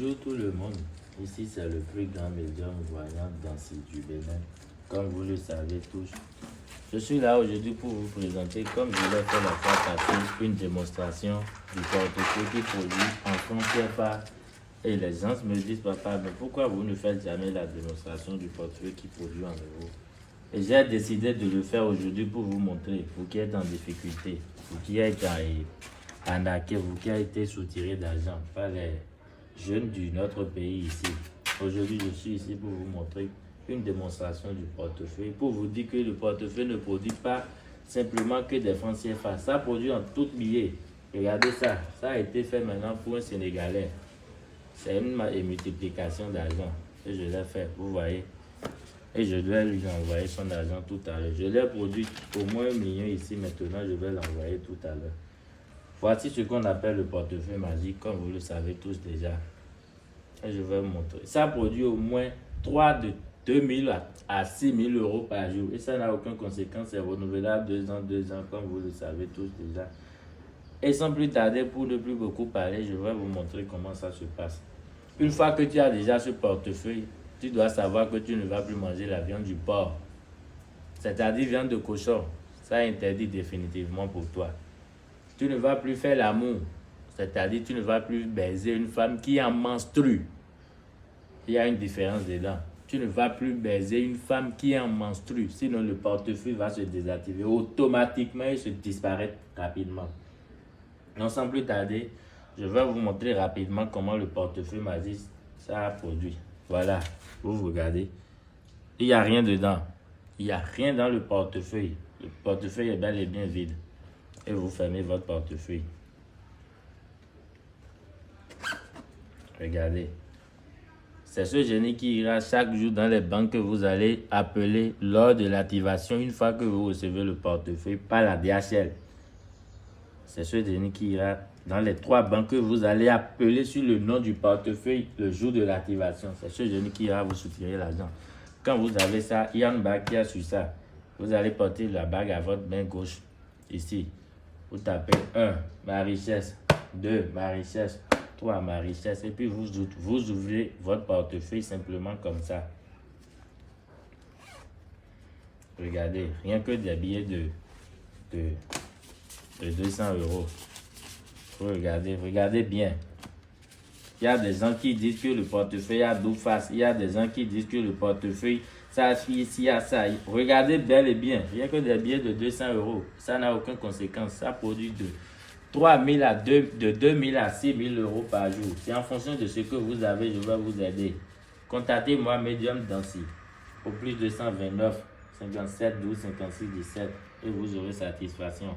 Bonjour tout le monde, ici c'est le plus grand médium voyant d'Ancy du Bénin, comme vous le savez tous. Je suis là aujourd'hui pour vous présenter, comme je l'ai fait la fois passée, une démonstration du portefeuille qui produit en francs CFA. Et les gens me disent, papa, mais pourquoi vous ne faites jamais la démonstration du portefeuille qui produit en euros? Et j'ai décidé de le faire aujourd'hui pour vous montrer, vous qui êtes en difficulté, vous qui êtes arnaqué, vous qui avez été soutiré d'argent par les jeunes de notre pays ici. Aujourd'hui, je suis ici pour vous montrer une démonstration du portefeuille, pour vous dire que le portefeuille ne produit pas simplement que des francs CFA, ça produit en tout billet. Regardez ça, ça a été fait maintenant pour un Sénégalais. C'est une multiplication d'argent que je l'ai fait, vous voyez. Et je dois lui envoyer son argent tout à l'heure. Je l'ai produit au moins 1 million ici, maintenant je vais l'envoyer tout à l'heure. Voici ce qu'on appelle le portefeuille magique, comme vous le savez tous déjà. Et je vais vous montrer. Ça produit au moins 2 000 à 6 000 euros par jour. Et ça n'a aucune conséquence, c'est renouvelable 2 ans, comme vous le savez tous déjà. Et sans plus tarder, pour ne plus beaucoup parler, je vais vous montrer comment ça se passe. Une fois que tu as déjà ce portefeuille, tu dois savoir que tu ne vas plus manger la viande du porc. C'est-à-dire viande de cochon. Ça est interdit définitivement pour toi. Tu ne vas plus faire l'amour. C'est-à-dire tu ne vas plus baiser une femme qui en menstrue. Il y a une différence dedans. Tu ne vas plus baiser une femme qui en menstrue. Sinon le portefeuille va se désactiver automatiquement et se disparaître rapidement. Donc sans plus tarder, je vais vous montrer rapidement comment le portefeuille magique ça a produit. Voilà, vous regardez. Il n'y a rien dedans. Il n'y a rien dans le portefeuille. Le portefeuille est bel et bien vide. Et vous fermez votre portefeuille. Regardez. C'est ce génie qui ira chaque jour dans les banques que vous allez appeler lors de l'activation une fois que vous recevez le portefeuille par la DHL. C'est ce génie qui ira dans les 3 banques que vous allez appeler sur le nom du portefeuille le jour de l'activation. C'est ce génie qui ira vous soutirer l'argent. Quand vous avez ça, il y a une bague qui est sur ça. Vous allez porter la bague à votre main gauche. Ici. Vous tapez 1, ma richesse. 2, ma richesse. 3, ma richesse. Et puis vous ouvrez votre portefeuille simplement comme ça. Regardez, rien que des billets de 200 euros. Regardez bien. Il y a des gens qui disent que le portefeuille a 2 faces. Il y a des gens qui disent que le portefeuille, ça ici, a ça. Regardez bel et bien. Rien que des billets de 200 euros. Ça n'a aucune conséquence. Ça produit de 3 000 à 2 000 à 6 000 euros par jour. C'est en fonction de ce que vous avez, je vais vous aider. Contactez-moi Medium Dancy au plus 229 57 12 56 17 et vous aurez satisfaction.